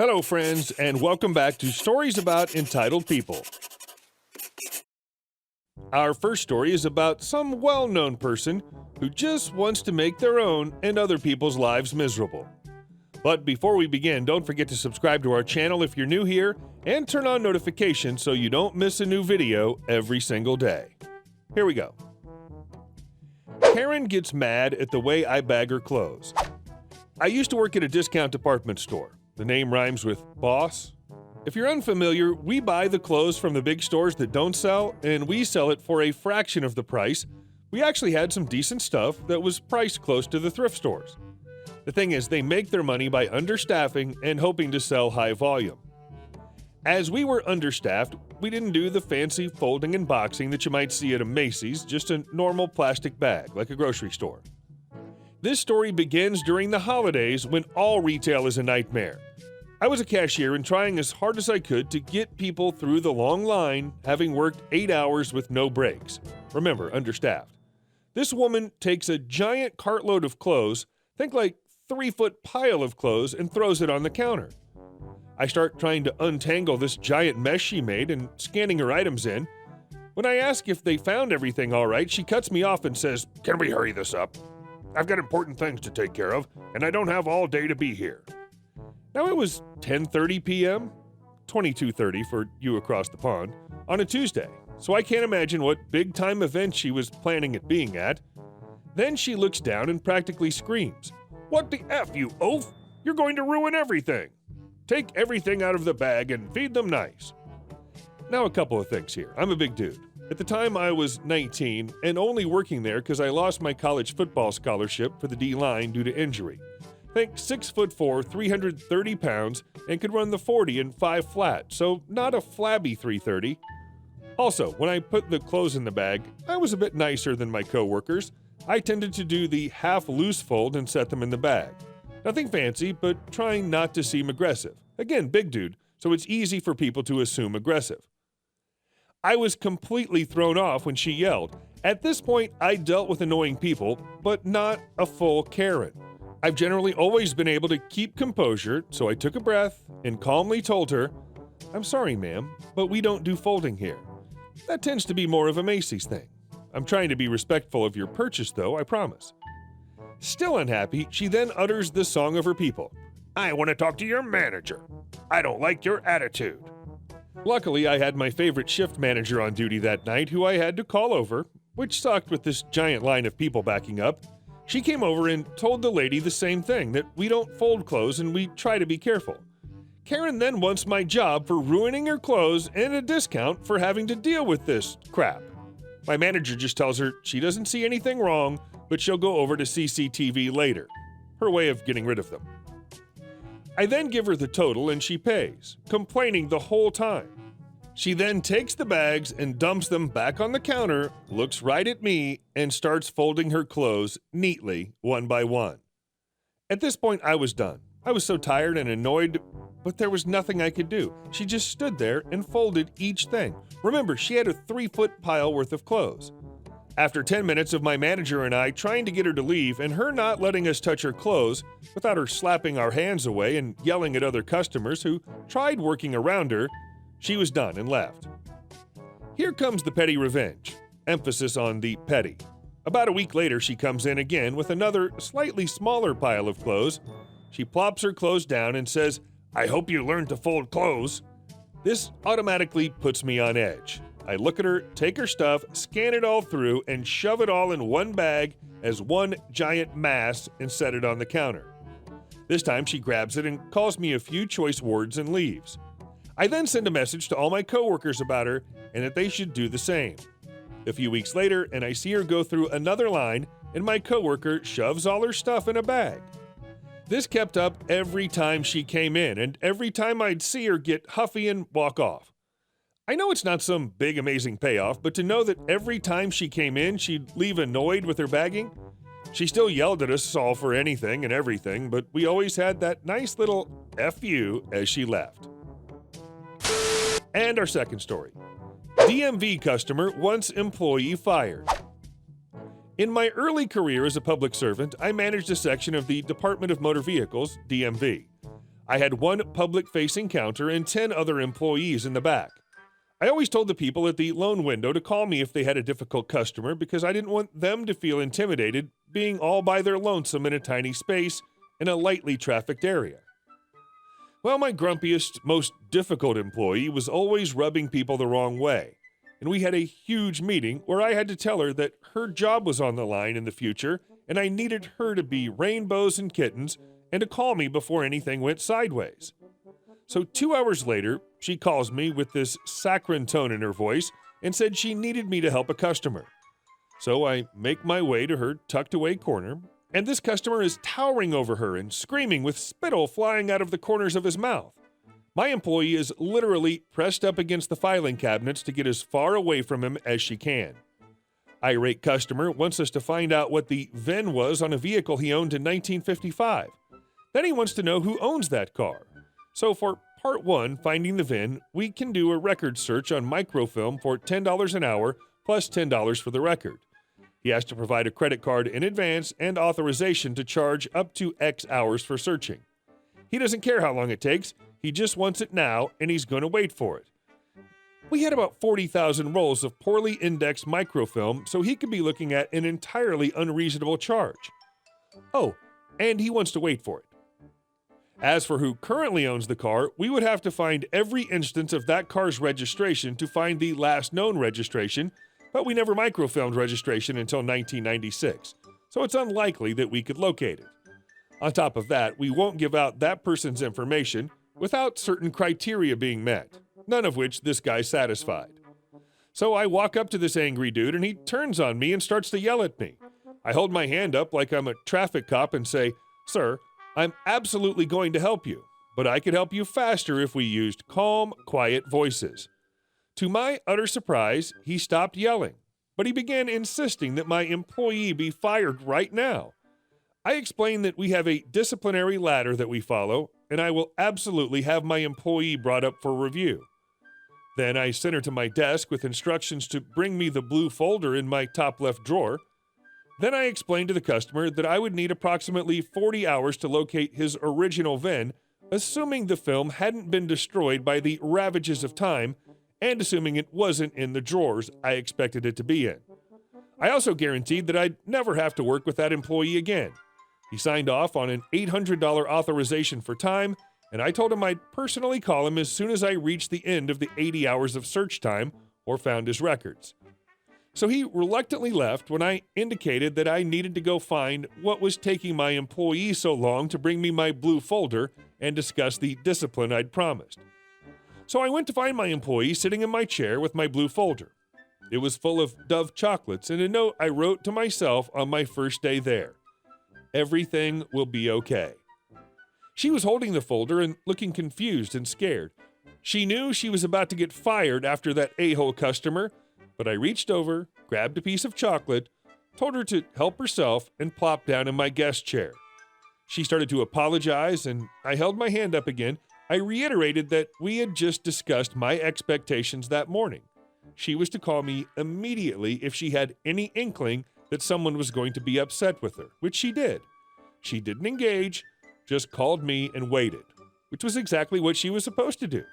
Hello, friends, and welcome back to Stories About Entitled People. Our first story is about some well-known person who just wants to make their own and other people's lives miserable. But before we begin, don't forget to subscribe to our channel if you're new here and turn on notifications so you don't miss a new video every single day. Here we go. Karen gets mad at the way I bag her clothes. I used to work at a discount department store. The name rhymes with boss. If you're unfamiliar, we buy the clothes from the big stores that don't sell, and we sell it for a fraction of the price. We actually had some decent stuff that was priced close to the thrift stores. The thing is, they make their money by understaffing and hoping to sell high volume. As we were understaffed, we didn't do the fancy folding and boxing that you might see at a Macy's, just a normal plastic bag, like a grocery store. This story begins during the holidays when all retail is a nightmare. I was a cashier and trying as hard as I could to get people through the long line, having worked 8 hours with no breaks. Remember, understaffed. This woman takes a giant cartload of clothes, think like 3-foot pile of clothes, and throws it on the counter. I start trying to untangle this giant mess she made and scanning her items in. When I ask if they found everything all right, she cuts me off and says, "Can we hurry this up? I've got important things to take care of, and I don't have all day to be here." Now it was 10:30 p.m., 22:30 for you across the pond, on a Tuesday, so I can't imagine what big-time event she was planning at being at. Then she looks down and practically screams, "What the F, you oaf? You're going to ruin everything. Take everything out of the bag and feed them nice." Now a couple of things here. I'm a big dude. At the time, I was 19 and only working there because I lost my college football scholarship for the D-line due to injury. Think 6'4", 330 pounds, and could run the 40 in 5 flat, so not a flabby 330. Also, when I put the clothes in the bag, I was a bit nicer than my coworkers. I tended to do the half-loose fold and set them in the bag. Nothing fancy, but trying not to seem aggressive. Again, big dude, so it's easy for people to assume aggressive. I was completely thrown off when she yelled. At this point, I dealt with annoying people, but not a full Karen. I've generally always been able to keep composure, so I took a breath and calmly told her, "I'm sorry, ma'am, but we don't do folding here. That tends to be more of a Macy's thing. I'm trying to be respectful of your purchase, though, I promise." Still unhappy, she then utters the song of her people. "I want to talk to your manager. I don't like your attitude." Luckily, I had my favorite shift manager on duty that night who I had to call over, which sucked with this giant line of people backing up. She came over and told the lady the same thing, that we don't fold clothes and we try to be careful. Karen then wants my job for ruining her clothes and a discount for having to deal with this crap. My manager just tells her she doesn't see anything wrong, but she'll go over to CCTV later. Her way of getting rid of them. I then give her the total and she pays, complaining the whole time. She then takes the bags and dumps them back on the counter, looks right at me, and starts folding her clothes neatly, one by one. At this point, I was done. I was so tired and annoyed, but there was nothing I could do. She just stood there and folded each thing. Remember, she had a 3-foot pile worth of clothes. After 10 minutes of my manager and I trying to get her to leave and her not letting us touch her clothes, without her slapping our hands away and yelling at other customers who tried working around her, she was done and left. Here comes the petty revenge. Emphasis on the petty. About a week later, she comes in again with another slightly smaller pile of clothes. She plops her clothes down and says, "I hope you learn to fold clothes." This automatically puts me on edge. I look at her, take her stuff, scan it all through, and shove it all in one bag as one giant mass and set it on the counter. This time she grabs it and calls me a few choice words and leaves. I then send a message to all my coworkers about her and that they should do the same. A few weeks later, and I see her go through another line, and my coworker shoves all her stuff in a bag. This kept up every time she came in, and every time I'd see her get huffy and walk off. I know it's not some big amazing payoff, but to know that every time she came in, she'd leave annoyed with her bagging. She still yelled at us all for anything and everything, but we always had that nice little F you as she left. And our second story. DMV customer wants employee fired. In my early career as a public servant, I managed a section of the Department of Motor Vehicles, DMV. I had one public-facing counter and 10 other employees in the back. I always told the people at the loan window to call me if they had a difficult customer because I didn't want them to feel intimidated being all by their lonesome in a tiny space in a lightly trafficked area. Well, my grumpiest, most difficult employee was always rubbing people the wrong way, and we had a huge meeting where I had to tell her that her job was on the line in the future and I needed her to be rainbows and kittens and to call me before anything went sideways. So 2 hours later, she calls me with this saccharine tone in her voice and said she needed me to help a customer. So I make my way to her tucked away corner, and this customer is towering over her and screaming with spittle flying out of the corners of his mouth. My employee is literally pressed up against the filing cabinets to get as far away from him as she can. Irate customer wants us to find out what the VIN was on a vehicle he owned in 1955. Then he wants to know who owns that car. So for part 1, finding the VIN, we can do a record search on microfilm for $10 an hour plus $10 for the record. He has to provide a credit card in advance and authorization to charge up to X hours for searching. He doesn't care how long it takes, he just wants it now and he's going to wait for it. We had about 40,000 rolls of poorly indexed microfilm, so he could be looking at an entirely unreasonable charge. Oh, and he wants to wait for it. As for who currently owns the car, we would have to find every instance of that car's registration to find the last known registration, but we never microfilmed registration until 1996, so it's unlikely that we could locate it. On top of that, we won't give out that person's information without certain criteria being met, none of which this guy's satisfied. So I walk up to this angry dude and he turns on me and starts to yell at me. I hold my hand up like I'm a traffic cop and say, "Sir, I'm absolutely going to help you, but I could help you faster if we used calm, quiet voices." To my utter surprise, he stopped yelling, but he began insisting that my employee be fired right now. I explained that we have a disciplinary ladder that we follow, and I will absolutely have my employee brought up for review. Then I sent her to my desk with instructions to bring me the blue folder in my top left drawer. Then I explained to the customer that I would need approximately 40 hours to locate his original VIN, assuming the film hadn't been destroyed by the ravages of time, and assuming it wasn't in the drawers I expected it to be in. I also guaranteed that I'd never have to work with that employee again. He signed off on an $800 authorization for time, and I told him I'd personally call him as soon as I reached the end of the 80 hours of search time or found his records. So he reluctantly left when I indicated that I needed to go find what was taking my employee so long to bring me my blue folder and discuss the discipline I'd promised. So I went to find my employee sitting in my chair with my blue folder. It was full of Dove chocolates and a note I wrote to myself on my first day there. Everything will be okay. She was holding the folder and looking confused and scared. She knew she was about to get fired after that a-hole customer, but I reached over, grabbed a piece of chocolate, told her to help herself, and plopped down in my guest chair. She started to apologize, and I held my hand up again. I reiterated that we had just discussed my expectations that morning. She was to call me immediately if she had any inkling that someone was going to be upset with her, which she did. She didn't engage, just called me and waited, which was exactly what she was supposed to do.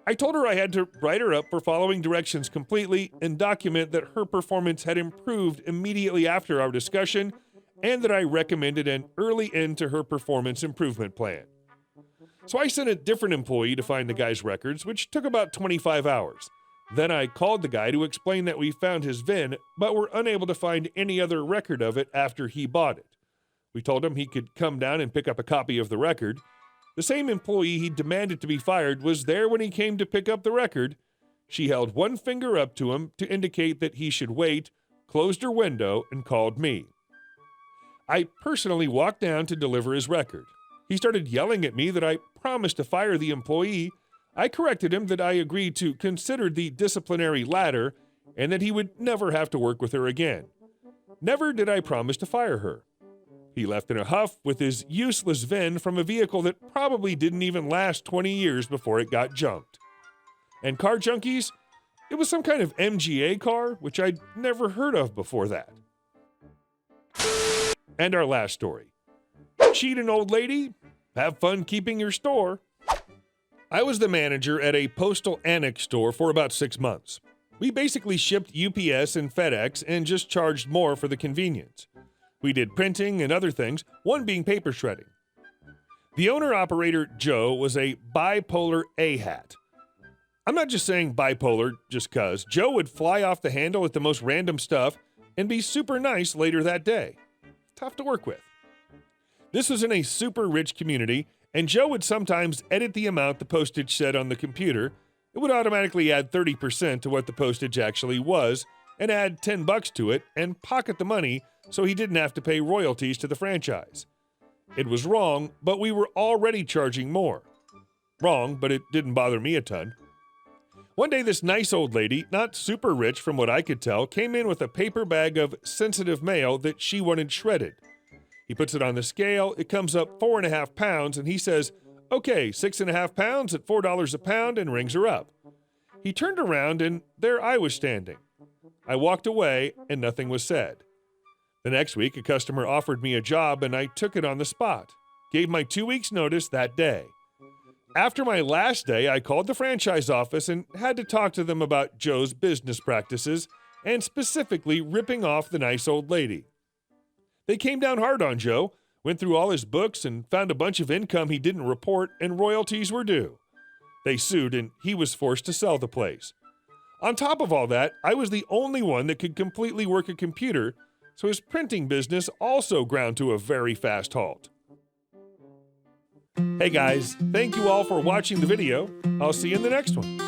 I told her I had to write her up for following directions completely and document that her performance had improved immediately after our discussion and that I recommended an early end to her performance improvement plan. So I sent a different employee to find the guy's records, which took about 25 hours. Then I called the guy to explain that we found his VIN, but were unable to find any other record of it after he bought it. We told him he could come down and pick up a copy of the record. The same employee he demanded to be fired was there when he came to pick up the record. She held one finger up to him to indicate that he should wait, closed her window, and called me. I personally walked down to deliver his record. He started yelling at me that I promised to fire the employee. I corrected him that I agreed to consider the disciplinary ladder and that he would never have to work with her again. Never did I promise to fire her. He left in a huff with his useless VIN from a vehicle that probably didn't even last 20 years before it got junked. And car junkies? It was some kind of MGA car, which I'd never heard of before that. And our last story. Cheat an old lady? Have fun keeping your store. I was the manager at a postal annex store for about 6 months. We basically shipped UPS and FedEx and just charged more for the convenience. We did printing and other things, one being paper shredding. The owner-operator, Joe, was a bipolar A-hat. I'm not just saying bipolar just 'cause. Joe would fly off the handle at the most random stuff and be super nice later that day. Tough to work with. This was in a super rich community, and Joe would sometimes edit the amount the postage said on the computer. It would automatically add 30% to what the postage actually was, and add $10 to it, and pocket the money so he didn't have to pay royalties to the franchise. It was wrong, but we were already charging more. Wrong, but it didn't bother me a ton. One day, this nice old lady, not super rich from what I could tell, came in with a paper bag of sensitive mail that she wanted shredded. He puts it on the scale, it comes up 4.5 pounds, and he says, "Okay, 6.5 pounds at $4 a pound," and rings her up. He turned around, and there I was standing. I walked away, and nothing was said. The next week, a customer offered me a job, and I took it on the spot. Gave my 2 weeks' notice that day. After my last day, I called the franchise office and had to talk to them about Joe's business practices, and specifically ripping off the nice old lady. They came down hard on Joe, went through all his books, and found a bunch of income he didn't report, and royalties were due. They sued, and he was forced to sell the place. On top of all that, I was the only one that could completely work a computer, so his printing business also ground to a very fast halt. Hey guys, thank you all for watching the video. I'll see you in the next one.